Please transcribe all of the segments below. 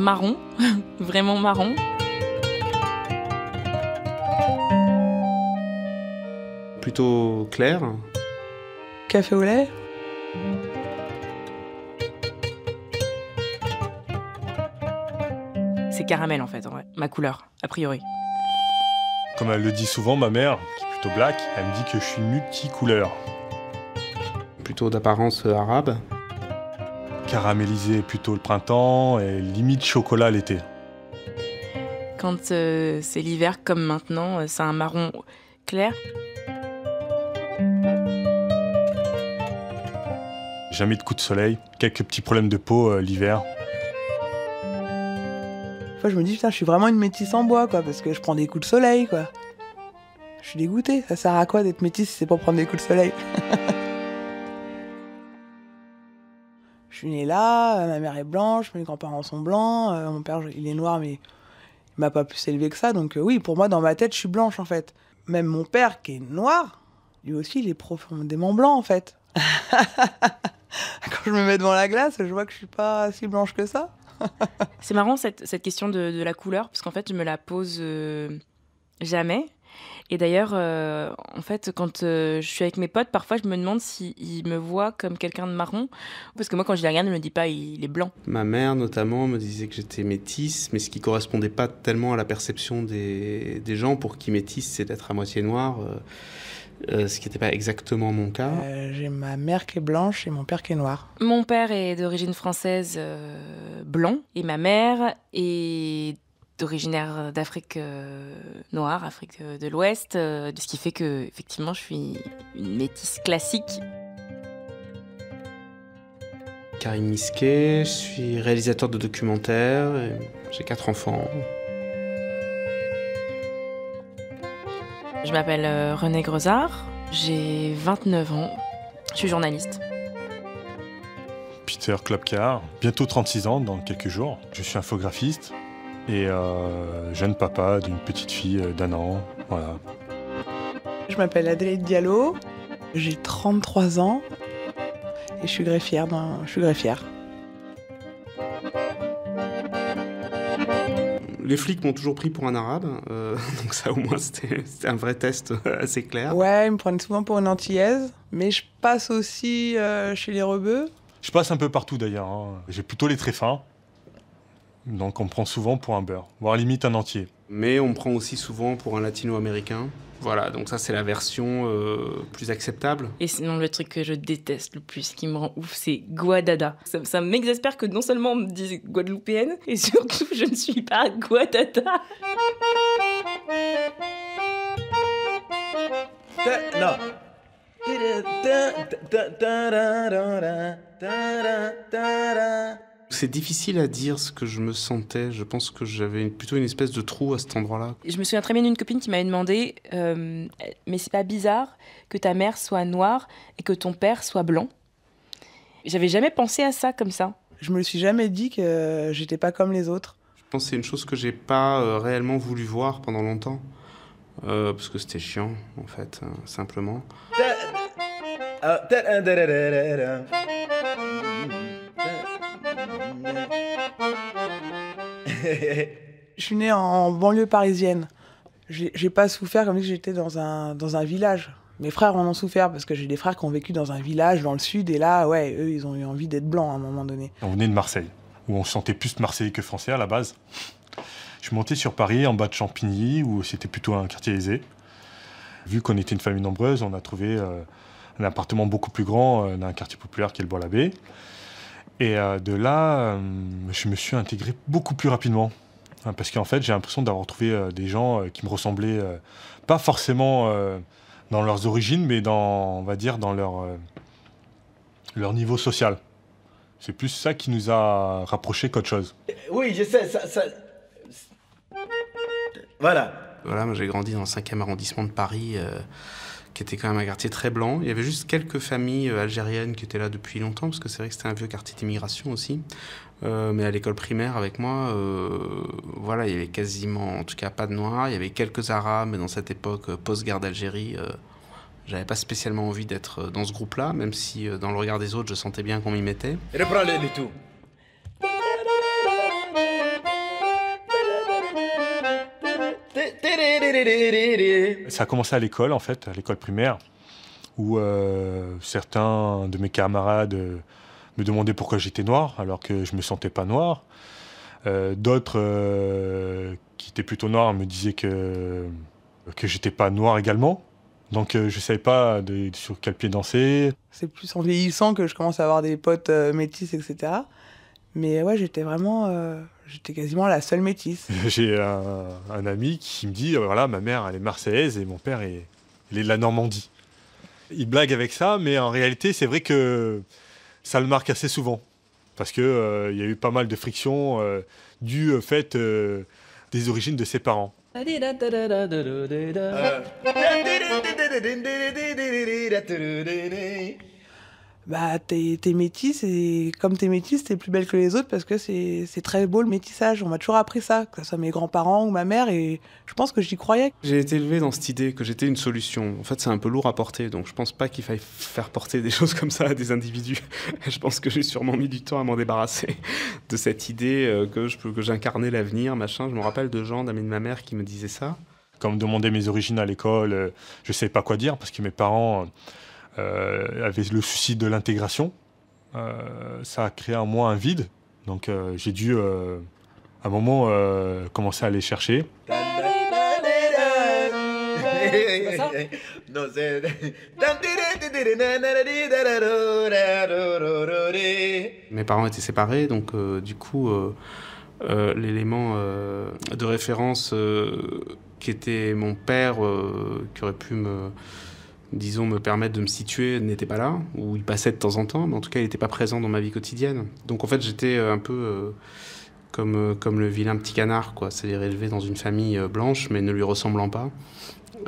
marron, vraiment marron. Plutôt clair. Café au lait. C'est caramel en fait, en vrai. Ma couleur, a priori. Comme elle le dit souvent, ma mère, qui est plutôt black, elle me dit que je suis multicouleur. Plutôt d'apparence arabe. Caramélisé plutôt le printemps et limite chocolat l'été. Quand c'est l'hiver comme maintenant, c'est un marron clair. Jamais de coup de soleil, quelques petits problèmes de peau l'hiver. Des fois, je me dis, putain, je suis vraiment une métisse en bois, quoi, parce que je prends des coups de soleil, quoi. Je suis dégoûtée. Ça sert à quoi d'être métisse si c'est pour prendre des coups de soleil? Je suis née là, ma mère est blanche, mes grands-parents sont blancs, mon père, il est noir, mais il m'a pas plus élevé que ça. Donc oui, pour moi, dans ma tête, je suis blanche, en fait. Même mon père, qui est noir, lui aussi, il est profondément blanc, en fait. Quand je me mets devant la glace, je vois que je suis pas si blanche que ça. C'est marrant cette question de la couleur, parce qu'en fait, je me la pose jamais. Et d'ailleurs, en fait, quand je suis avec mes potes, parfois, je me demande s'ils me voient comme quelqu'un de marron. Parce que moi, quand je les regarde, je me dis pas, il est blanc. Ma mère, notamment, me disait que j'étais métisse, mais ce qui correspondait pas tellement à la perception des gens pour qui métisse, c'est d'être à moitié noir. Ce qui n'était pas exactement mon cas. J'ai ma mère qui est blanche et mon père qui est noir. Mon père est d'origine française blanc, et ma mère est originaire d'Afrique noire, Afrique de l'Ouest, ce qui fait que effectivement je suis une métisse classique. Karim Misquet, je suis réalisateur de documentaires, j'ai 4 enfants. Je m'appelle Renée Grezard, j'ai 29 ans, je suis journaliste. Peter Klopkar, bientôt 36 ans dans quelques jours. Je suis infographiste et jeune papa d'une petite fille d'1 an. Voilà. Je m'appelle Adélaïde Diallo, j'ai 33 ans et je suis greffière. Les flics m'ont toujours pris pour un arabe, donc ça au moins c'était un vrai test assez clair. Ouais, ils me prennent souvent pour une antillaise, mais je passe aussi chez les rebeux. Je passe un peu partout d'ailleurs, hein. J'ai plutôt les traits fins, donc on me prend souvent pour un beurre, voire limite un entier. Mais on me prend aussi souvent pour un latino-américain. Voilà, donc ça c'est la version plus acceptable. Et sinon le truc que je déteste le plus, qui me rend ouf, c'est Guadada. Ça m'exaspère que non seulement on me dise guadeloupéenne, et surtout je ne suis pas Guadada. Non. C'est difficile à dire ce que je me sentais. Je pense que j'avais plutôt une espèce de trou à cet endroit-là. Je me souviens très bien d'une copine qui m'avait demandé mais c'est pas bizarre que ta mère soit noire et que ton père soit blanc? J'avais jamais pensé à ça comme ça. Je me suis jamais dit que j'étais pas comme les autres. Je pense que c'est une chose que j'ai pas réellement voulu voir pendant longtemps. Parce que c'était chiant, en fait, simplement. Je suis née en banlieue parisienne. J'ai pas souffert comme si j'étais dans un village. Mes frères en ont souffert parce que j'ai des frères qui ont vécu dans un village dans le sud et là, ouais, eux, ils ont eu envie d'être blancs à un moment donné. On venait de Marseille, où on se sentait plus Marseillais que Français à la base. Je suis monté sur Paris, en bas de Champigny, où c'était plutôt un quartier aisé. Vu qu'on était une famille nombreuse, on a trouvé un appartement beaucoup plus grand dans un quartier populaire qui est le Bois-l'Abbé. Et de là, je me suis intégré beaucoup plus rapidement. Parce qu'en fait, j'ai l'impression d'avoir trouvé des gens qui me ressemblaient, pas forcément dans leurs origines, mais on va dire, dans leur niveau social. C'est plus ça qui nous a rapprochés qu'autre chose. Oui, je sais, ça... Voilà. Voilà, moi j'ai grandi dans le 5e arrondissement de Paris, qui était quand même un quartier très blanc. Il y avait juste quelques familles algériennes qui étaient là depuis longtemps, parce que c'est vrai que c'était un vieux quartier d'immigration aussi. Mais à l'école primaire avec moi, voilà, il y avait quasiment, en tout cas pas de noirs. Il y avait quelques arabes, mais dans cette époque post-guerre d'Algérie, j'avais pas spécialement envie d'être dans ce groupe-là, même si dans le regard des autres, je sentais bien qu'on m'y mettait. Reprends-le du tout. Ça a commencé à l'école, en fait, à l'école primaire, où certains de mes camarades me demandaient pourquoi j'étais noir, alors que je me sentais pas noir. D'autres qui étaient plutôt noirs me disaient que j'étais pas noir également. Donc je savais pas sur quel pied danser. C'est plus en vieillissant que je commence à avoir des potes métis, etc. Mais ouais, j'étais quasiment la seule métisse. J'ai un ami qui me dit, voilà, ma mère elle est marseillaise et mon père il est de la Normandie. Il blague avec ça, mais en réalité c'est vrai que ça le marque assez souvent. Parce qu'il y a eu pas mal de frictions dues au fait des origines de ses parents. Bah, t'es métisse et comme t'es métisse, t'es plus belle que les autres parce que c'est très beau le métissage. On m'a toujours appris ça, que ce soit mes grands-parents ou ma mère, et je pense que j'y croyais. J'ai été élevé dans cette idée que j'étais une solution. En fait, c'est un peu lourd à porter, donc je pense pas qu'il faille faire porter des choses comme ça à des individus. Je pense que j'ai sûrement mis du temps à m'en débarrasser de cette idée que j'incarnais l'avenir, machin. Je me rappelle de gens, d'amis de ma mère qui me disaient ça. Quand on me demandait mes origines à l'école, je savais pas quoi dire parce que mes parents avaient le souci de l'intégration. Ça a créé en moi un vide, donc j'ai dû à un moment commencer à aller chercher. Non, c'est... Mes parents étaient séparés, donc du coup, l'élément de référence qui était mon père, qui aurait pu me permettre de me situer, n'était pas là, ou il passait de temps en temps, mais en tout cas, il n'était pas présent dans ma vie quotidienne. Donc en fait, j'étais un peu comme le vilain petit canard, quoi. C'est-à-dire élevé dans une famille blanche, mais ne lui ressemblant pas.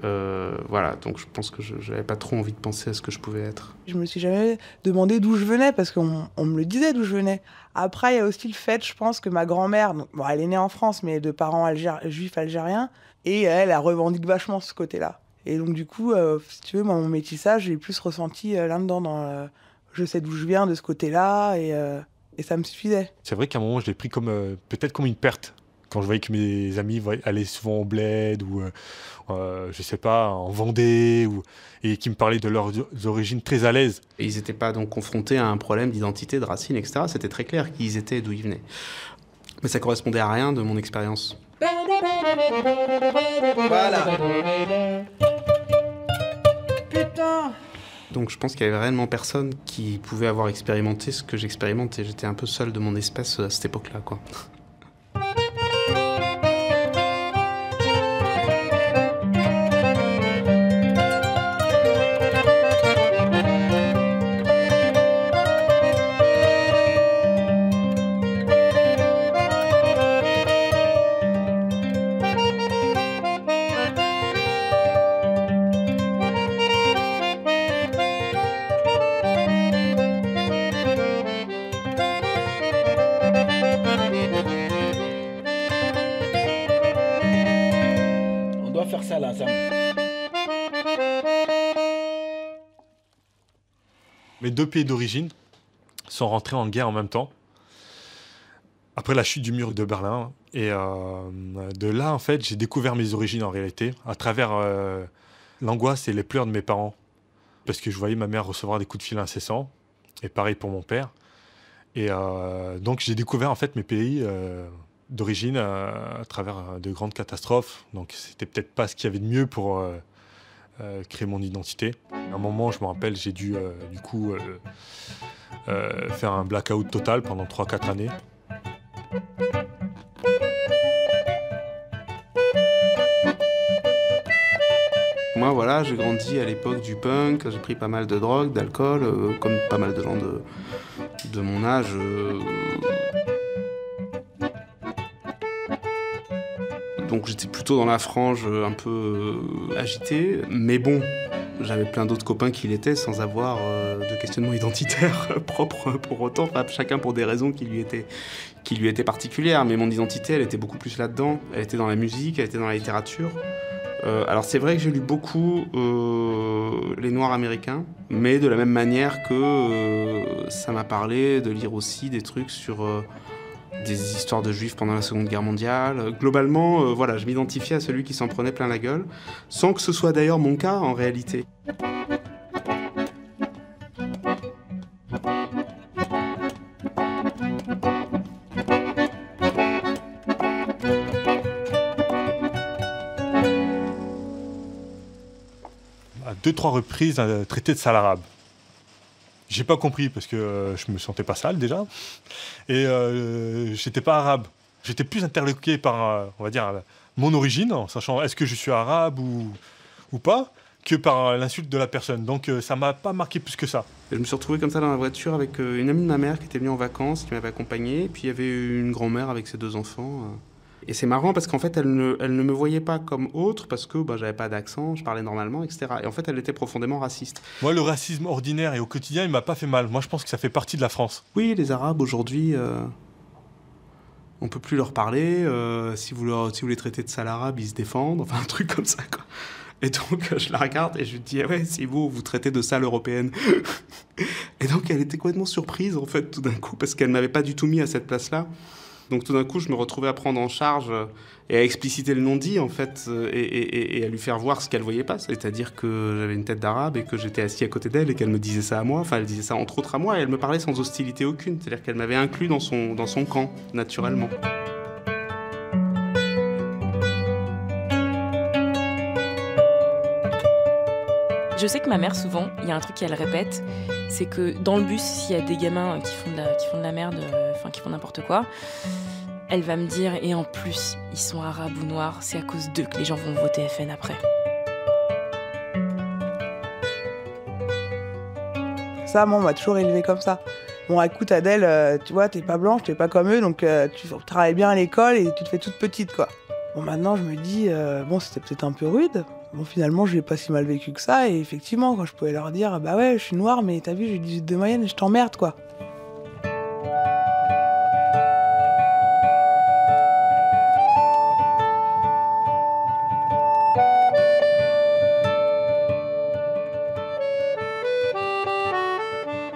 Voilà, donc je pense que je n'avais pas trop envie de penser à ce que je pouvais être. Je me suis jamais demandé d'où je venais parce qu'on me le disait d'où je venais. Après, il y a aussi le fait, je pense, que ma grand-mère, bon, elle est née en France, mais de parents juifs algériens, et elle revendique vachement ce côté-là. Et donc du coup, si tu veux, moi, mon métissage, j'ai plus ressenti là-dedans, je sais d'où je viens de ce côté-là, et ça me suffisait. C'est vrai qu'à un moment, je l'ai pris comme peut-être comme une perte. Quand je voyais que mes amis allaient souvent au bled ou, je sais pas, en Vendée, et qui me parlaient de leurs origines très à l'aise. Et ils n'étaient pas donc confrontés à un problème d'identité, de racines, etc. C'était très clair qui ils étaient et d'où ils venaient. Mais ça correspondait à rien de mon expérience. Voilà. Putain! Donc je pense qu'il y avait réellement personne qui pouvait avoir expérimenté ce que j'expérimentais. J'étais un peu seul de mon espèce à cette époque-là, quoi. On doit faire ça là, ça. Mes deux pays d'origine sont rentrés en guerre en même temps, après la chute du mur de Berlin. Et de là, en fait, j'ai découvert mes origines en réalité, à travers l'angoisse et les pleurs de mes parents. Parce que je voyais ma mère recevoir des coups de fil incessants, et pareil pour mon père. Et donc j'ai découvert en fait mes pays d'origine à travers de grandes catastrophes. Donc c'était peut-être pas ce qu'il y avait de mieux pour créer mon identité. À un moment, je me rappelle, j'ai dû du coup faire un blackout total pendant 3-4 années. Moi, voilà, j'ai grandi à l'époque du punk, j'ai pris pas mal de drogue, d'alcool, comme pas mal de gens de mon âge. Donc j'étais plutôt dans la frange un peu agitée, mais bon, j'avais plein d'autres copains qui l'étaient sans avoir de questionnement identitaire propre pour autant, enfin, chacun pour des raisons qui lui étaient particulières, mais mon identité, elle était beaucoup plus là-dedans, elle était dans la musique, elle était dans la littérature. Alors c'est vrai que j'ai lu beaucoup les Noirs américains, mais de la même manière que ça m'a parlé de lire aussi des trucs sur des histoires de juifs pendant la Seconde Guerre mondiale. Globalement, voilà, je m'identifiais à celui qui s'en prenait plein la gueule, sans que ce soit d'ailleurs mon cas en réalité. À 2-3 reprises, traité de sale arabe. J'ai pas compris parce que je me sentais pas sale déjà. Et j'étais pas arabe. J'étais plus interloqué par, on va dire, mon origine, en sachant est-ce que je suis arabe ou pas, que par l'insulte de la personne. Donc ça m'a pas marqué plus que ça. Et je me suis retrouvé comme ça dans la voiture avec une amie de ma mère qui était venue en vacances, qui m'avait accompagné. Et puis il y avait une grand-mère avec ses 2 enfants. Et c'est marrant parce qu'en fait, elle ne me voyait pas comme autre parce que j'avais pas d'accent, je parlais normalement, etc. Et en fait, elle était profondément raciste. Moi, le racisme ordinaire et au quotidien, il m'a pas fait mal. Moi, je pense que ça fait partie de la France. Oui, les Arabes, aujourd'hui, on peut plus leur parler. Si vous les traitez de sales arabes, ils se défendent. Enfin, un truc comme ça, quoi. Et donc, je la regarde et je lui dis, ah ouais, si vous traitez de sale européenne. Et donc, elle était complètement surprise, en fait, tout d'un coup, parce qu'elle m'avait pas du tout mis à cette place-là. Donc tout d'un coup, je me retrouvais à prendre en charge et à expliciter le non-dit, en fait, et à lui faire voir ce qu'elle voyait pas. C'est-à-dire que j'avais une tête d'arabe et que j'étais assis à côté d'elle et qu'elle me disait ça à moi. Enfin, elle disait ça entre autres à moi et elle me parlait sans hostilité aucune. C'est-à-dire qu'elle m'avait inclus dans son camp, naturellement. Je sais que ma mère, souvent, il y a un truc qu'elle répète, c'est que dans le bus, s'il y a des gamins qui font de la merde, enfin qui font n'importe quoi, elle va me dire, et en plus, ils sont arabes ou noirs, c'est à cause d'eux que les gens vont voter FN après. Ça, moi, on m'a toujours élevée comme ça. Bon, écoute, Adèle, tu vois, t'es pas blanche, t'es pas comme eux, donc tu travailles bien à l'école et tu te fais toute petite, quoi. Bon, maintenant, je me dis, bon, c'était peut-être un peu rude. Bon, finalement, je l'ai pas si mal vécu que ça. Et effectivement, quand je pouvais leur dire, bah ouais, je suis noire, mais t'as vu, j'ai 18 de moyenne et je t'emmerde, quoi.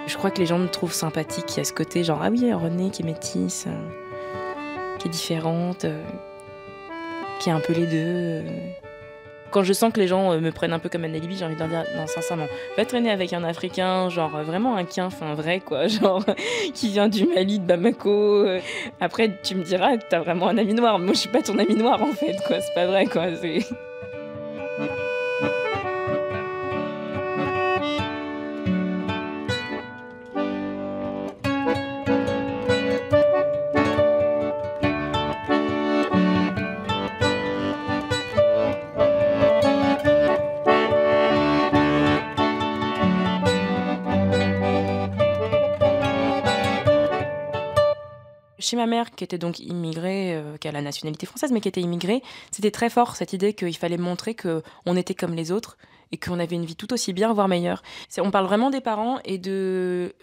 Je crois que les gens me trouvent sympathique. Il y a ce côté genre, ah oui, Renée qui est métisse, qui est différente, qui est un peu les deux. Quand je sens que les gens me prennent un peu comme un alibi, j'ai envie de leur dire, non, sincèrement, va traîner avec un Africain, genre vraiment un quinf, un vrai, quoi, genre qui vient du Mali, de Bamako. Après, tu me diras, t'as vraiment un ami noir. Moi, je suis pas ton ami noir, en fait, quoi, c'est pas vrai, quoi, c'est... Chez ma mère, qui était donc immigrée, qui a la nationalité française, mais qui était immigrée, c'était très fort cette idée qu'il fallait montrer qu'on était comme les autres et qu'on avait une vie tout aussi bien, voire meilleure. On parle vraiment des parents et de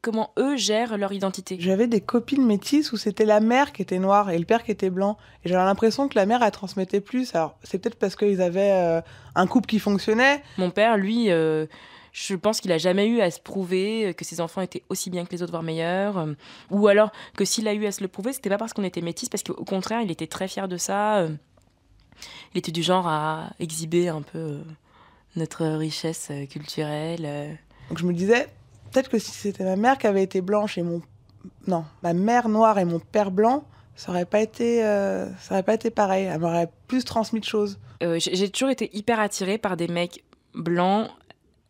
comment eux gèrent leur identité. J'avais des copines métisses où c'était la mère qui était noire et le père qui était blanc. Et j'avais l'impression que la mère, elle transmettait plus. Alors, c'est peut-être parce qu'ils avaient un couple qui fonctionnait. Mon père, lui... je pense qu'il a jamais eu à se prouver que ses enfants étaient aussi bien que les autres, voire meilleurs. Ou alors que s'il a eu à se le prouver, c'était pas parce qu'on était métis, parce qu'au contraire, il était très fier de ça. Il était du genre à exhiber un peu notre richesse culturelle. Donc je me disais, peut-être que si c'était ma mère qui avait été blanche et ma mère noire et mon père blanc, ça aurait pas été pareil. Elle m'aurait plus transmis de choses. J'ai toujours été hyper attirée par des mecs blancs,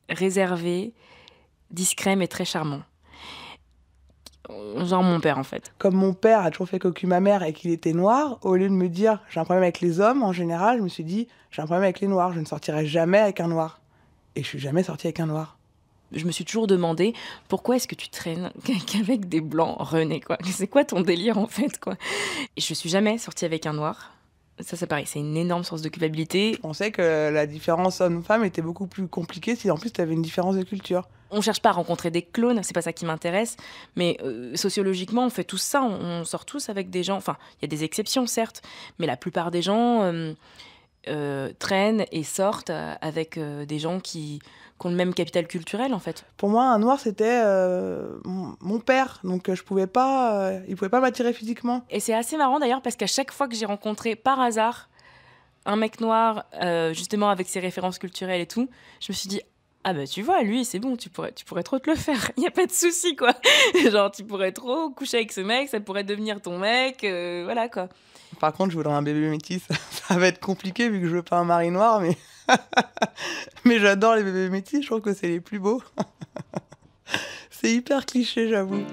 réservé, discret mais très charmant. Genre mon père en fait. Comme mon père a toujours fait cocu ma mère et qu'il était noir, au lieu de me dire j'ai un problème avec les hommes en général, je me suis dit j'ai un problème avec les noirs, je ne sortirai jamais avec un noir. Et je suis jamais sortie avec un noir. Je me suis toujours demandé pourquoi est-ce que tu traînes qu'avec des blancs, René, quoi. C'est quoi ton délire en fait, quoi. Et je suis jamais sortie avec un noir. Ça, c'est pareil, c'est une énorme source de culpabilité. Je pensais que la différence homme-femme était beaucoup plus compliquée si en plus tu avais une différence de culture. On cherche pas à rencontrer des clones, c'est pas ça qui m'intéresse, mais sociologiquement, on fait tous ça, on sort tous avec des gens, enfin, il y a des exceptions, certes, mais la plupart des gens traînent et sortent avec des gens qui ont le même capital culturel, en fait. Pour moi, un noir, c'était mon père. Donc, il pouvait pas m'attirer physiquement. Et c'est assez marrant, d'ailleurs, parce qu'à chaque fois que j'ai rencontré, par hasard, un mec noir, justement avec ses références culturelles et tout, je me suis dit, ah bah tu vois, lui, c'est bon, tu pourrais trop te le faire. Il n'y a pas de souci, quoi. Genre, tu pourrais trop coucher avec ce mec, ça pourrait devenir ton mec, voilà, quoi. Par contre, je voudrais un bébé métis. Ça va être compliqué vu que je veux pas un mari noir, mais... mais j'adore les bébés métis, je trouve que c'est les plus beaux. C'est hyper cliché, j'avoue.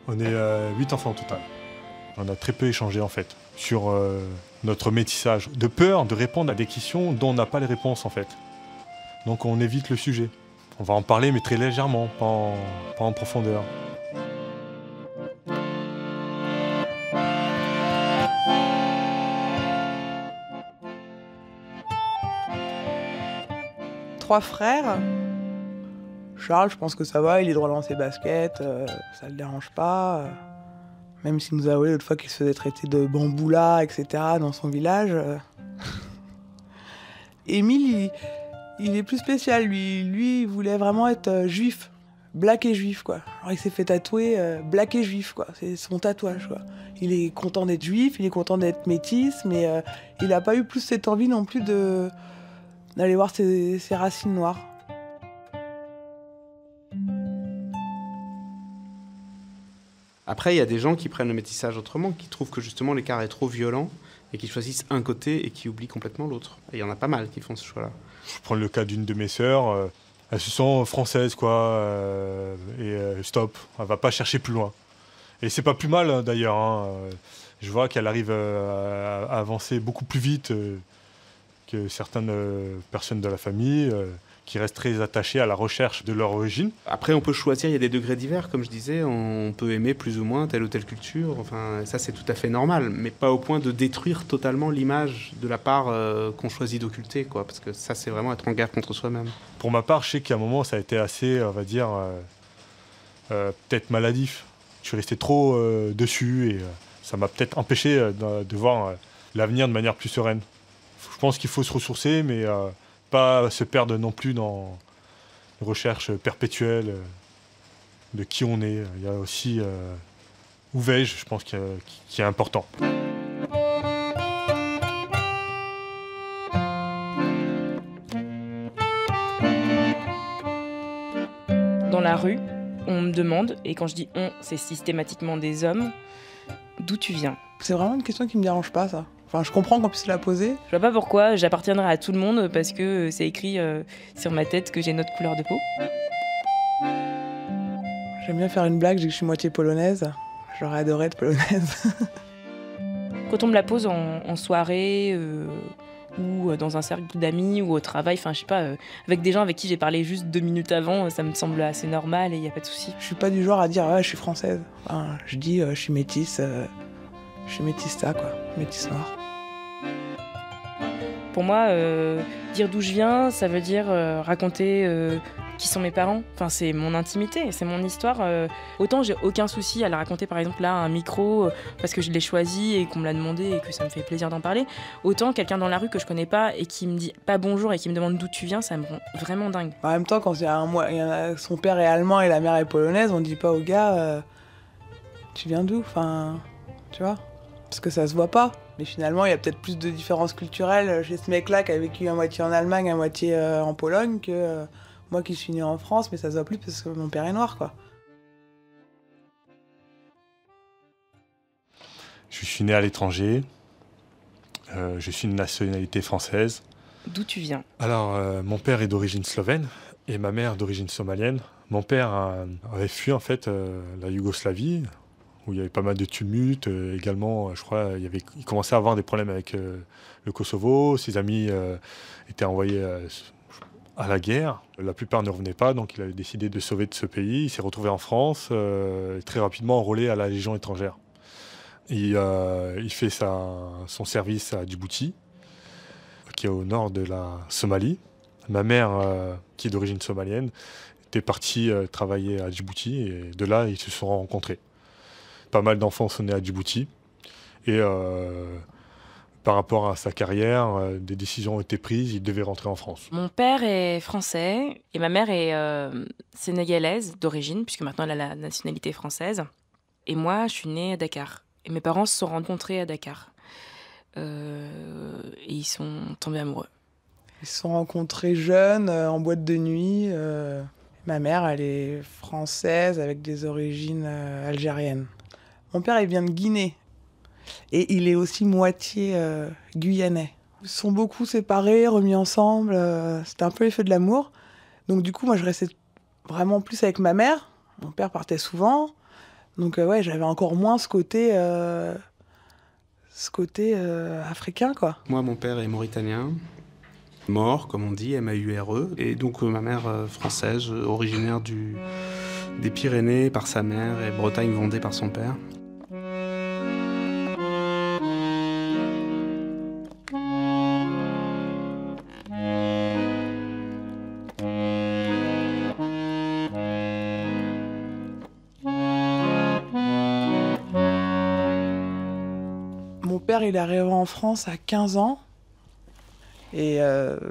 On est 8 enfants au total. On a très peu échangé en fait sur notre métissage, de peur de répondre à des questions dont on n'a pas les réponses en fait. Donc on évite le sujet. On va en parler mais très légèrement, pas en profondeur. Trois frères. Charles, je pense que ça va, il est droit dans ses baskets, ça le dérange pas. Même s'il nous a avoué l'autre fois qu'il se faisait traiter de bamboula, etc. dans son village. Émile, il est plus spécial, lui, il voulait vraiment être juif, black et juif, quoi. Alors il s'est fait tatouer black et juif, quoi. C'est son tatouage, quoi. Il est content d'être juif, il est content d'être métis, mais il n'a pas eu plus cette envie non plus d'aller voir ses racines noires. Après, il y a des gens qui prennent le métissage autrement, qui trouvent que justement l'écart est trop violent et qui choisissent un côté et qui oublient complètement l'autre. Et il y en a pas mal qui font ce choix-là. Je prends le cas d'une de mes sœurs, elles se sent françaises quoi, stop, elle va pas chercher plus loin. Et c'est pas plus mal hein, d'ailleurs. Hein. Je vois qu'elle arrive à avancer beaucoup plus vite que certaines personnes de la famille. Qui restent très attachés à la recherche de leur origine. Après, on peut choisir, il y a des degrés divers, comme je disais, on peut aimer plus ou moins telle ou telle culture, enfin, ça c'est tout à fait normal, mais pas au point de détruire totalement l'image de la part qu'on choisit d'occulter, quoi, parce que ça c'est vraiment être en guerre contre soi-même. Pour ma part, je sais qu'à un moment ça a été assez, on va dire, peut-être maladif. Je suis resté trop dessus et ça m'a peut-être empêché de voir l'avenir de manière plus sereine. Je pense qu'il faut se ressourcer, mais pas se perdre non plus dans une recherche perpétuelle de qui on est. Il y a aussi où vais-je, je pense, qui est important. Dans la rue, on me demande, et quand je dis on, c'est systématiquement des hommes, d'où tu viens. C'est vraiment une question qui me dérange pas, ça. Enfin, je comprends qu'on puisse la poser. Je vois pas pourquoi j'appartiendrai à tout le monde parce que c'est écrit sur ma tête que j'ai notre couleur de peau. J'aime bien faire une blague, je dis que je suis moitié polonaise. J'aurais adoré être polonaise. Quand on me la pose en soirée ou dans un cercle d'amis ou au travail, enfin je sais pas, avec des gens avec qui j'ai parlé juste 2 minutes avant, ça me semble assez normal et y a pas de souci. Je suis pas du genre à dire je suis française. Enfin, je dis je suis métisse. Je suis métissa, quoi. Métisse noire. Pour moi, dire d'où je viens, ça veut dire raconter qui sont mes parents. Enfin, c'est mon intimité, c'est mon histoire. Autant j'ai aucun souci à la raconter, par exemple, là, à un micro, parce que je l'ai choisi et qu'on me l'a demandé et que ça me fait plaisir d'en parler. Autant quelqu'un dans la rue que je connais pas et qui me dit pas bonjour et qui me demande d'où tu viens, ça me rend vraiment dingue. En même temps, quand son père est allemand et la mère est polonaise, on dit pas au gars tu viens d'où? Enfin, tu vois? Parce que ça se voit pas. Mais finalement, il y a peut-être plus de différences culturelles chez ce mec-là qui a vécu à moitié en Allemagne, à moitié en Pologne, que moi qui suis née en France, mais ça se voit plus parce que mon père est noir, quoi. Je suis né à l'étranger. Je suis de nationalité française. D'où tu viens? Alors, mon père est d'origine slovène et ma mère d'origine somalienne. Mon père avait fui en fait la Yougoslavie, où il y avait pas mal de tumultes. Également, je crois, il commençait à avoir des problèmes avec le Kosovo. Ses amis étaient envoyés à la guerre. La plupart ne revenaient pas, donc il a décidé de sauver de ce pays. Il s'est retrouvé en France, très rapidement enrôlé à la Légion étrangère. Et, il fait son service à Djibouti. qui est au nord de la Somalie. Ma mère, qui est d'origine somalienne, était partie travailler à Djibouti et de là, ils se sont rencontrés. Pas mal d'enfants sont nés à Djibouti et par rapport à sa carrière, des décisions ont été prises, il devait rentrer en France. Mon père est français et ma mère est sénégalaise d'origine, puisque maintenant elle a la nationalité française. Et moi, je suis née à Dakar. Et mes parents se sont rencontrés à Dakar. Et ils sont tombés amoureux. Ils se sont rencontrés jeunes, en boîte de nuit. Ma mère, elle est française avec des origines algériennes. Mon père, il vient de Guinée. Et il est aussi moitié guyanais. Ils se sont beaucoup séparés, remis ensemble. C'était un peu l'effet de l'amour. Donc du coup, moi, je restais vraiment plus avec ma mère. Mon père partait souvent. Donc ouais, j'avais encore moins ce côté africain, quoi. Moi, mon père est mauritanien, mort, comme on dit, M-A-U-R-E. Et donc ma mère française, originaire des Pyrénées par sa mère et Bretagne-Vendée par son père. Mon père, il est arrivé en France à 15 ans. Et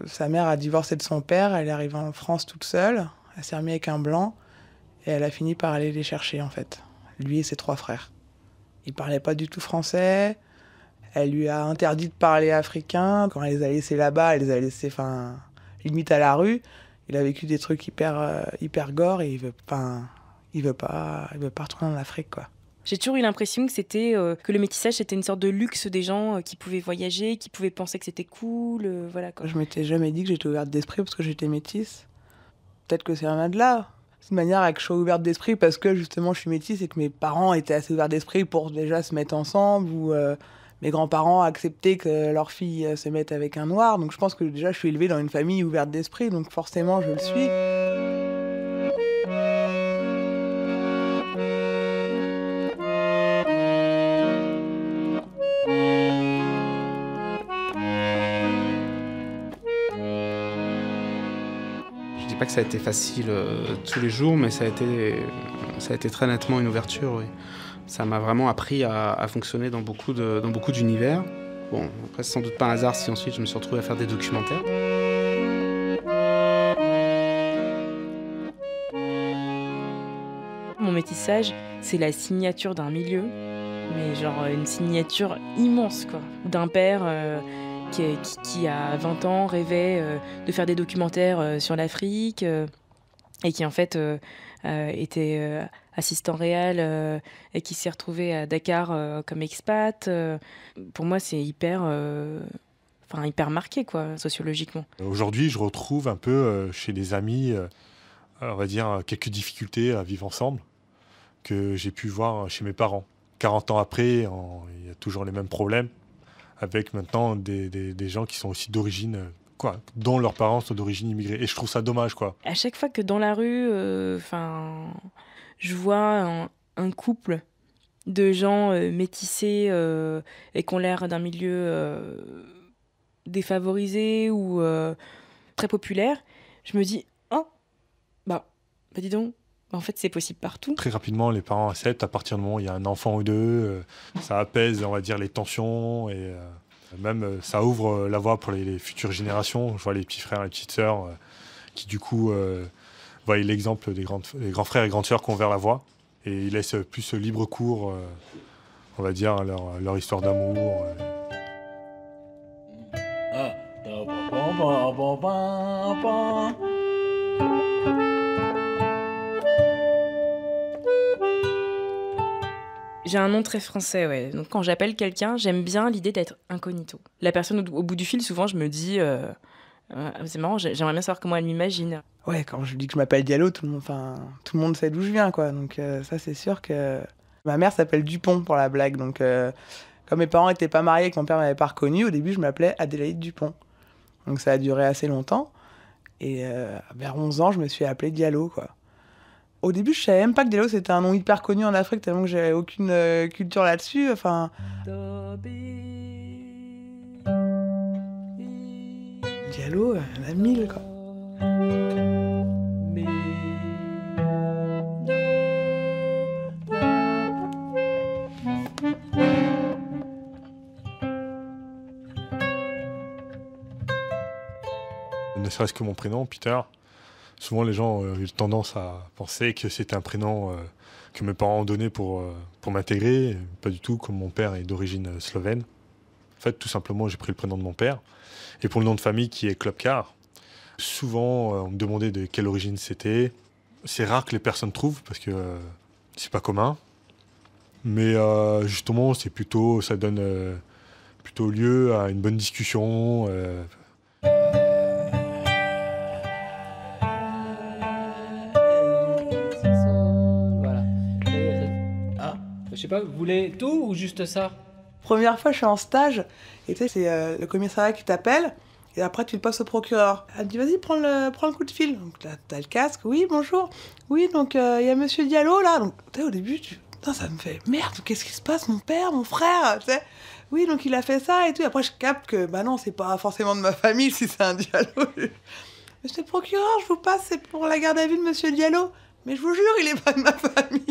sa mère a divorcé de son père. Elle est arrivée en France toute seule. Elle s'est remise avec un blanc. Et elle a fini par aller les chercher, en fait. Lui et ses 3 frères. Ils parlaient pas du tout français. Elle lui a interdit de parler africain. Quand elle les a laissés là-bas, elle les a laissés, limite à la rue. Il a vécu des trucs hyper gore et il veut pas retourner en Afrique, quoi. J'ai toujours eu l'impression que c'était que le métissage c'était une sorte de luxe des gens qui pouvaient voyager, qui pouvaient penser que c'était cool, voilà quoi. Je m'étais jamais dit que j'étais ouverte d'esprit parce que j'étais métisse. Peut-être que c'est un de là. C'est une manière à que je sois ouverte d'esprit parce que justement je suis métisse et que mes parents étaient assez ouverts d'esprit pour déjà se mettre ensemble ou mes grands-parents acceptaient que leur fille se mette avec un noir. Donc je pense que déjà je suis élevée dans une famille ouverte d'esprit, donc forcément je le suis. Je dis pas que ça a été facile tous les jours, mais ça a été très nettement une ouverture, oui. Ça m'a vraiment appris à fonctionner dans beaucoup d'univers. Bon, après, c'est sans doute pas un hasard si ensuite je me suis retrouvé à faire des documentaires. Mon métissage, c'est la signature d'un milieu, mais genre une signature immense, quoi. D'un père qui à 20 ans rêvait de faire des documentaires sur l'Afrique et qui en fait était assistant réel et qui s'est retrouvé à Dakar comme expat. Pour moi, c'est hyper marqué, quoi, sociologiquement. Aujourd'hui, je retrouve un peu chez des amis, on va dire, quelques difficultés à vivre ensemble que j'ai pu voir chez mes parents. 40 ans après, il y a toujours les mêmes problèmes, avec maintenant des gens qui sont aussi d'origine, dont leurs parents sont d'origine immigrée. Et je trouve ça dommage, quoi. À chaque fois que dans la rue, je vois un couple de gens métissés et qui ont l'air d'un milieu défavorisé ou très populaire, je me dis, bah dis donc, en fait c'est possible partout. Très rapidement, les parents acceptent à partir du moment où il y a un enfant ou deux. Ça apaise, on va dire, les tensions et même ça ouvre la voie pour les futures générations. Je vois les petits frères et les petites sœurs qui du coup voient l'exemple des grands frères et grandes sœurs qui ont ouvert la voie et ils laissent plus libre cours, on va dire, leur histoire d'amour. J'ai un nom très français, ouais. Donc quand j'appelle quelqu'un, j'aime bien l'idée d'être incognito. La personne au bout du fil, souvent, je me dis, c'est marrant, j'aimerais bien savoir comment elle m'imagine. Ouais, quand je dis que je m'appelle Diallo, tout le monde sait d'où je viens, quoi. Donc ça, c'est sûr que ma mère s'appelle Dupont pour la blague. Donc comme mes parents n'étaient pas mariés et que mon père m'avait pas reconnu, au début, je m'appelais Adélaïde Dupont. Donc ça a duré assez longtemps. Et vers 11 ans, je me suis appelée Diallo, quoi. Au début, je savais même pas que Diallo, c'était un nom hyper connu en Afrique, tellement que j'avais aucune culture là-dessus. Enfin... Diallo, il y en a 1000, quoi. Ne serait-ce que mon prénom, Peter, souvent les gens ont eu tendance à penser que c'était un prénom que mes parents ont donné pour m'intégrer, pas du tout, comme mon père est d'origine slovène. En fait, tout simplement, j'ai pris le prénom de mon père. Et pour le nom de famille qui est Klopkar, souvent on me demandait de quelle origine c'était. C'est rare que les personnes trouvent parce que c'est pas commun. Mais justement, ça donne plutôt lieu à une bonne discussion. Voilà. Je sais pas, vous voulez tout ou juste ça? Première fois, je suis en stage, et tu sais, c'est le commissariat qui t'appelle, et après, tu le passes au procureur. Elle me dit, vas-y, prends le coup de fil. Donc là, t'as le casque, oui, bonjour. Oui, donc il y a monsieur Diallo, là. Donc, tu sais, au début, putain, ça me fait, merde, qu'est-ce qui se passe, mon père, mon frère, tu sais. Oui, donc il a fait ça et tout. Et après, je capte que, bah non, c'est pas forcément de ma famille si c'est un Diallo. Monsieur le procureur, je vous passe, c'est pour la garde à vue de monsieur Diallo. Mais je vous jure, il est pas de ma famille.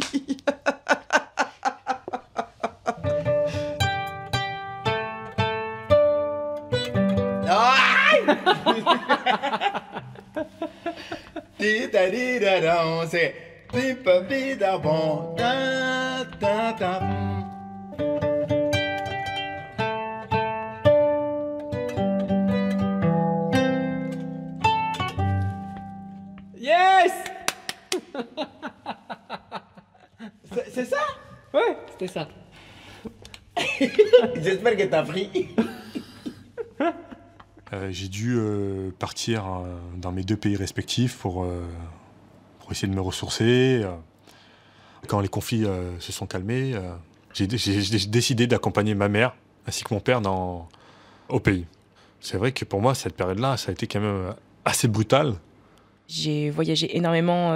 C'est bon. Yes! C'est ça? Ouais, c'était ça. J'espère que t'as pris. J'ai dû partir dans mes 2 pays respectifs pour essayer de me ressourcer. Quand les conflits se sont calmés, j'ai décidé d'accompagner ma mère ainsi que mon père au pays. C'est vrai que pour moi, cette période-là, ça a été quand même assez brutal. J'ai voyagé énormément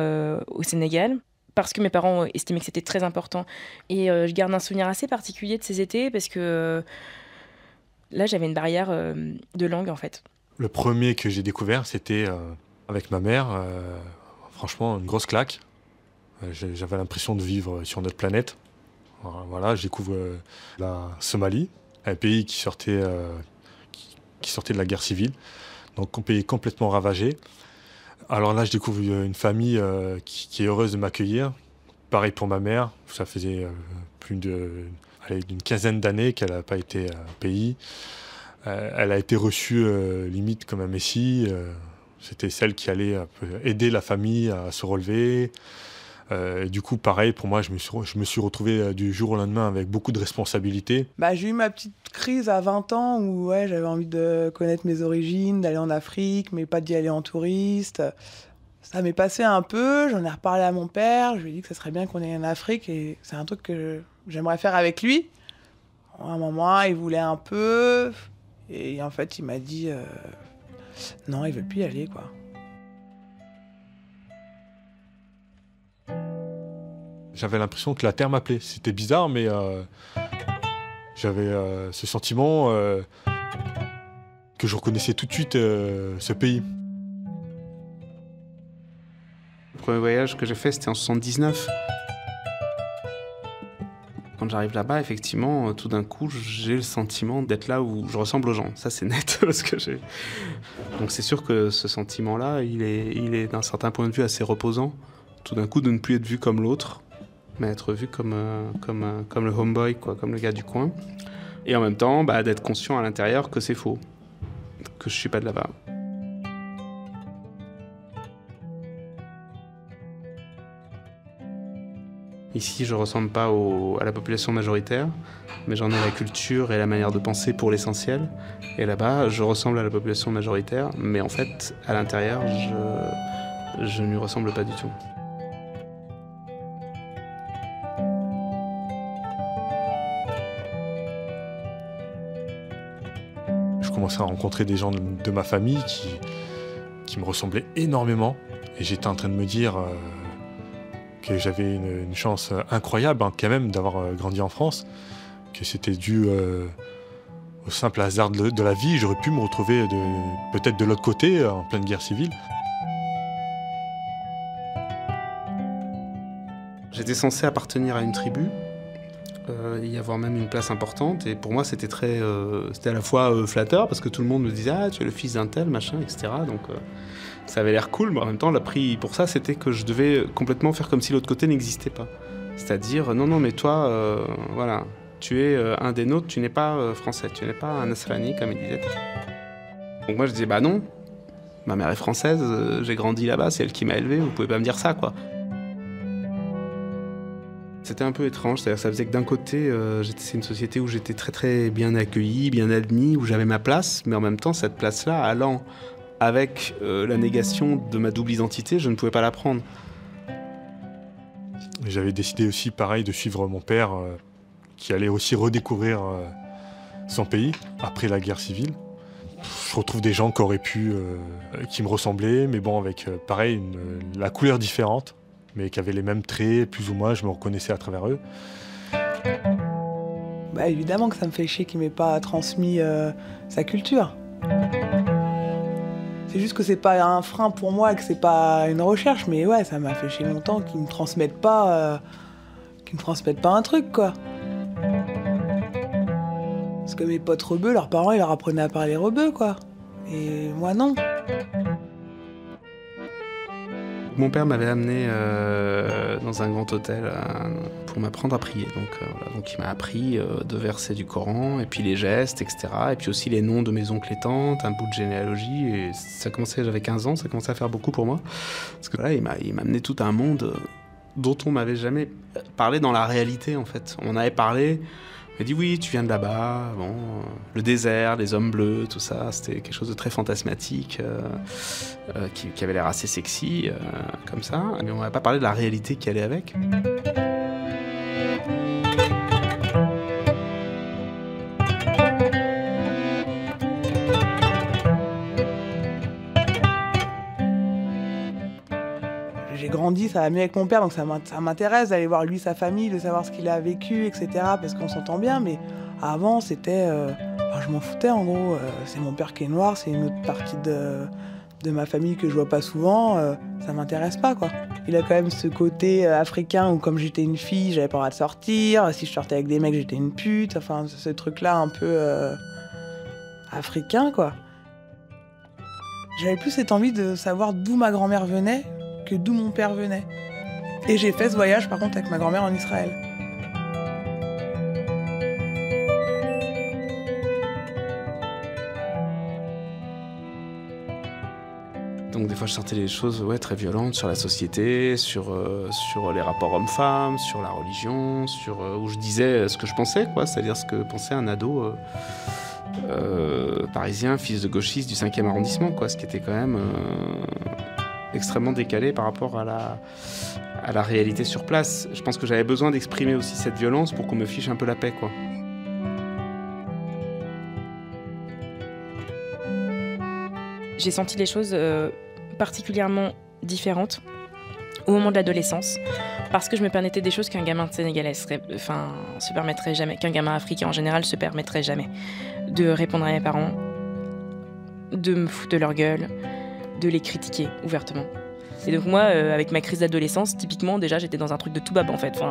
au Sénégal parce que mes parents estimaient que c'était très important. Et je garde un souvenir assez particulier de ces étés parce que là, j'avais une barrière de langue, en fait. Le premier que j'ai découvert, c'était avec ma mère. Franchement, une grosse claque. J'avais l'impression de vivre sur notre planète. Voilà, je découvre la Somalie, un pays qui sortait de la guerre civile, donc un pays complètement ravagé. Alors là, je découvre une famille qui est heureuse de m'accueillir. Pareil pour ma mère, ça faisait plus d'une quinzaine d'années qu'elle n'a pas été au pays. Elle a été reçue limite comme un messie. C'était celle qui allait un peu aider la famille à se relever. Et du coup, pareil, pour moi, je me suis retrouvé du jour au lendemain avec beaucoup de responsabilités. Bah, j'ai eu ma petite crise à 20 ans où ouais, j'avais envie de connaître mes origines, d'aller en Afrique, mais pas d'y aller en touriste. Ça m'est passé un peu, j'en ai reparlé à mon père, je lui ai dit que ça serait bien qu'on aille en Afrique et c'est un truc que j'aimerais faire avec lui. À un moment, il voulait un peu et en fait, il m'a dit non, il veut plus y aller, quoi. J'avais l'impression que la terre m'appelait. C'était bizarre, mais j'avais ce sentiment que je reconnaissais tout de suite ce pays. Le premier voyage que j'ai fait, c'était en 79. Quand j'arrive là-bas, effectivement, tout d'un coup, j'ai le sentiment d'être là où je ressemble aux gens. Ça, c'est net, parce que j'ai... Donc c'est sûr que ce sentiment-là, il est d'un certain point de vue assez reposant. Tout d'un coup, de ne plus être vu comme l'autre, mais être vu comme le homeboy, quoi, comme le gars du coin. Et en même temps, d'être conscient à l'intérieur que c'est faux, que je suis pas de là-bas. Ici, je ressemble pas à la population majoritaire, mais j'en ai la culture et la manière de penser pour l'essentiel. Et là-bas, je ressemble à la population majoritaire, mais en fait, à l'intérieur, je ne lui ressemble pas du tout. Je commençais à rencontrer des gens de ma famille qui me ressemblaient énormément. Et j'étais en train de me dire que j'avais une chance incroyable quand même d'avoir grandi en France, que c'était dû Au simple hasard de la vie, j'aurais pu me retrouver peut-être de l'autre côté, en pleine guerre civile. J'étais censé appartenir à une tribu, y avoir même une place importante, et pour moi c'était c'était à la fois flatteur, parce que tout le monde me disait « Ah, tu es le fils d'un tel, machin, etc. » Donc ça avait l'air cool, mais en même temps, la pris pour ça, c'était que je devais complètement faire comme si l'autre côté n'existait pas. C'est-à-dire, non, mais toi, voilà, tu es un des nôtres, tu n'es pas français, tu n'es pas un Nasrani, comme il disait. Donc moi je disais « Bah non, ma mère est française, j'ai grandi là-bas, c'est elle qui m'a élevé, vous pouvez pas me dire ça, quoi. » C'était un peu étrange, c'est-à-dire ça faisait que d'un côté, c'est une société où j'étais très très bien accueilli, bien admis, où j'avais ma place, mais en même temps, cette place-là, allant avec la négation de ma double identité, je ne pouvais pas la prendre. J'avais décidé aussi, pareil, de suivre mon père, qui allait aussi redécouvrir son pays après la guerre civile. Je retrouve des gens qui auraient pu, qui me ressemblaient, mais bon, avec pareil, la couleur différente, mais qui avaient les mêmes traits, plus ou moins, je me reconnaissais à travers eux. Bah évidemment que ça me fait chier qu'il m'ait pas transmis sa culture. C'est juste que c'est pas un frein pour moi, que c'est pas une recherche, mais ouais, ça m'a fait chier longtemps qu'ils me transmettent pas un truc, quoi. Parce que mes potes rebeux, leurs parents, ils leur apprenaient à parler rebeu, quoi. Et moi, non. Mon père m'avait amené dans un grand hôtel pour m'apprendre à prier. Donc il m'a appris deux versets du Coran, et puis les gestes, etc. Et puis aussi les noms de mes oncles et tantes, un bout de généalogie. Et ça commençait, j'avais 15 ans, ça commençait à faire beaucoup pour moi. Parce que là, il m'a amené tout un monde dont on m'avait jamais parlé dans la réalité, en fait. On avait parlé... Il m'a dit oui, tu viens de là-bas, bon, le désert, les hommes bleus, tout ça, c'était quelque chose de très fantasmatique, qui avait l'air assez sexy, comme ça, mais on n'avait pas parlé de la réalité qui allait avec. J'ai grandi, ça va mieux avec mon père, donc ça m'intéresse d'aller voir lui, sa famille, de savoir ce qu'il a vécu, etc. Parce qu'on s'entend bien, mais avant, c'était... je m'en foutais, en gros. C'est mon père qui est noir, c'est une autre partie de ma famille que je vois pas souvent. Ça m'intéresse pas, quoi. Il a quand même ce côté africain où, comme j'étais une fille, j'avais pas le droit de sortir. Si je sortais avec des mecs, j'étais une pute. Enfin, ce truc-là un peu africain, quoi. J'avais plus cette envie de savoir d'où ma grand-mère venait que d'où mon père venait. Et j'ai fait ce voyage par contre avec ma grand-mère en Israël. Donc des fois je sortais des choses très violentes sur la société, sur les rapports hommes-femmes, sur la religion, où je disais ce que je pensais, quoi, c'est-à-dire ce que pensait un ado parisien, fils de gauchiste du 5e arrondissement, quoi, ce qui était quand même extrêmement décalé par rapport à la réalité sur place. Je pense que j'avais besoin d'exprimer aussi cette violence pour qu'on me fiche un peu la paix, quoi. J'ai senti les choses particulièrement différentes au moment de l'adolescence, parce que je me permettais des choses qu'un gamin sénégalais se permettrait jamais, qu'un gamin africain en général se permettrait jamais. De répondre à mes parents, de me foutre de leur gueule, de les critiquer ouvertement. Et donc moi, avec ma crise d'adolescence, typiquement, déjà, j'étais dans un truc de tout bab, en fait.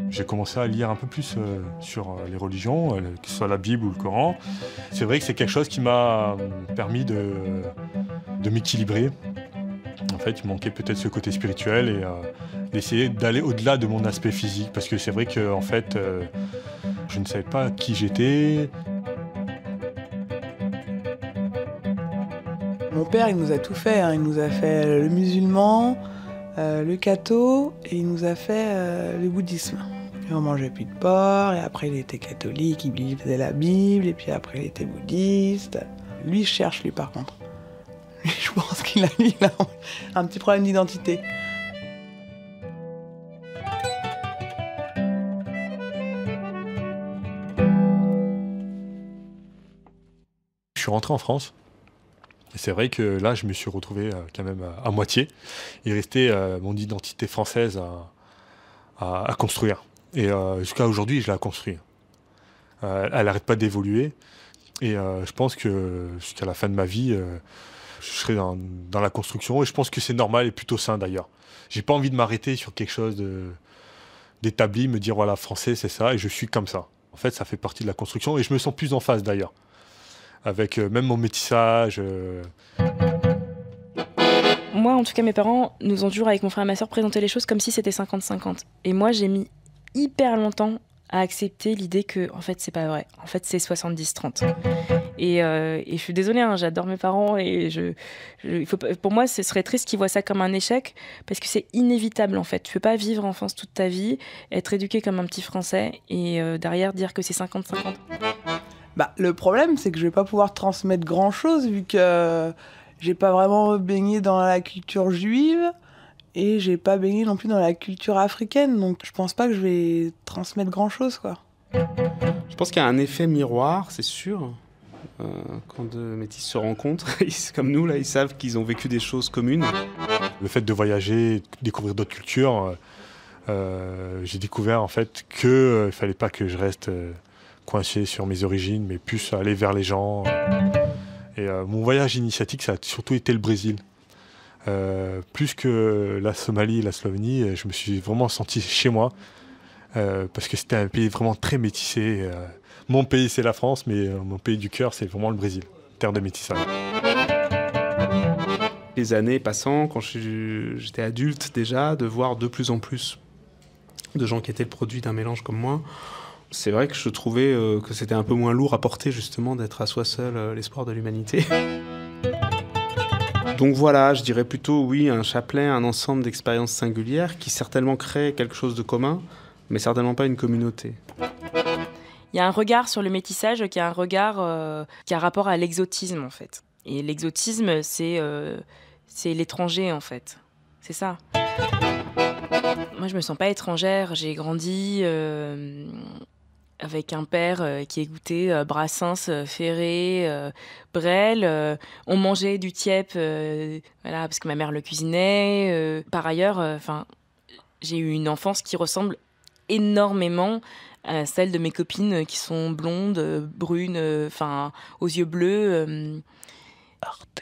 J'ai commencé à lire un peu plus sur les religions, que ce soit la Bible ou le Coran. C'est vrai que c'est quelque chose qui m'a permis de m'équilibrer. En fait, il manquait peut-être ce côté spirituel et d'essayer d'aller au-delà de mon aspect physique. Parce que c'est vrai que, en fait, je ne savais pas qui j'étais. Mon père, il nous a tout fait, hein. Il nous a fait le musulman, le catho, et il nous a fait le bouddhisme. Et on mangeait plus de porc, et après il était catholique, il lisait la Bible, et puis après il était bouddhiste. Lui, je cherche, lui, par contre. Lui, je pense qu'il a un petit problème d'identité. Je suis rentré en France. Et c'est vrai que là, je me suis retrouvé quand même à moitié. Il restait mon identité française à construire. Et jusqu'à aujourd'hui, je la construis. Elle n'arrête pas d'évoluer. Et je pense que jusqu'à la fin de ma vie, je serai dans la construction. Et je pense que c'est normal et plutôt sain d'ailleurs. J'ai pas envie de m'arrêter sur quelque chose d'établi, me dire voilà, français, c'est ça, et je suis comme ça. En fait, ça fait partie de la construction et je me sens plus en phase d'ailleurs. Avec même mon métissage. Moi, en tout cas, mes parents nous ont toujours, avec mon frère et ma soeur, présenté les choses comme si c'était 50-50. Et moi, j'ai mis hyper longtemps à accepter l'idée que, en fait, c'est pas vrai. En fait, c'est 70-30. Et je suis désolée, hein, j'adore mes parents et pour moi, ce serait triste qu'ils voient ça comme un échec parce que c'est inévitable, en fait. Tu peux pas vivre en France toute ta vie, être éduqué comme un petit Français et derrière dire que c'est 50-50. Bah, le problème, c'est que je vais pas pouvoir transmettre grand-chose vu que j'ai pas vraiment baigné dans la culture juive et j'ai pas baigné non plus dans la culture africaine. Donc je pense pas que je vais transmettre grand-chose, quoi. Je pense qu'il y a un effet miroir, c'est sûr. Quand deux métis se rencontrent, comme nous, là, ils savent qu'ils ont vécu des choses communes. Le fait de voyager, découvrir d'autres cultures, j'ai découvert en fait qu'il ne fallait pas que je reste coincé sur mes origines, mais plus aller vers les gens. Et mon voyage initiatique, ça a surtout été le Brésil. Plus que la Somalie et la Slovénie, je me suis vraiment senti chez moi, parce que c'était un pays vraiment très métissé. Mon pays, c'est la France, mais mon pays du cœur, c'est vraiment le Brésil, terre de métissage. Les années passant, quand j'étais adulte déjà, de voir de plus en plus de gens qui étaient le produit d'un mélange comme moi, c'est vrai que je trouvais que c'était un peu moins lourd à porter justement d'être à soi seul l'espoir de l'humanité. Donc voilà, je dirais plutôt oui, un chapelet, un ensemble d'expériences singulières qui certainement créent quelque chose de commun, mais certainement pas une communauté. Il y a un regard sur le métissage qui a un regard qui a rapport à l'exotisme en fait. Et l'exotisme, c'est l'étranger en fait. C'est ça. Moi, je me sens pas étrangère. J'ai grandi avec un père qui écoutait Brassens, Ferré, Brel. On mangeait du tiep, voilà, parce que ma mère le cuisinait. Par ailleurs, j'ai eu une enfance qui ressemble énormément à celle de mes copines qui sont blondes, brunes, aux yeux bleus. Arte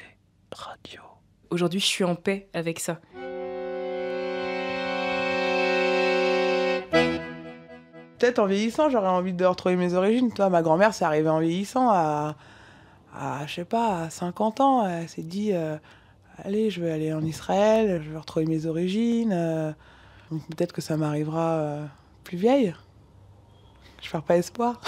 Radio. Aujourd'hui, je suis en paix avec ça. Peut-être en vieillissant, j'aurais envie de retrouver mes origines. Toi, ma grand-mère, c'est arrivé en vieillissant à je sais pas, à 50 ans. Elle s'est dit, allez, je vais aller en Israël, je vais retrouver mes origines. Donc peut-être que ça m'arrivera plus vieille. Je perds pas espoir.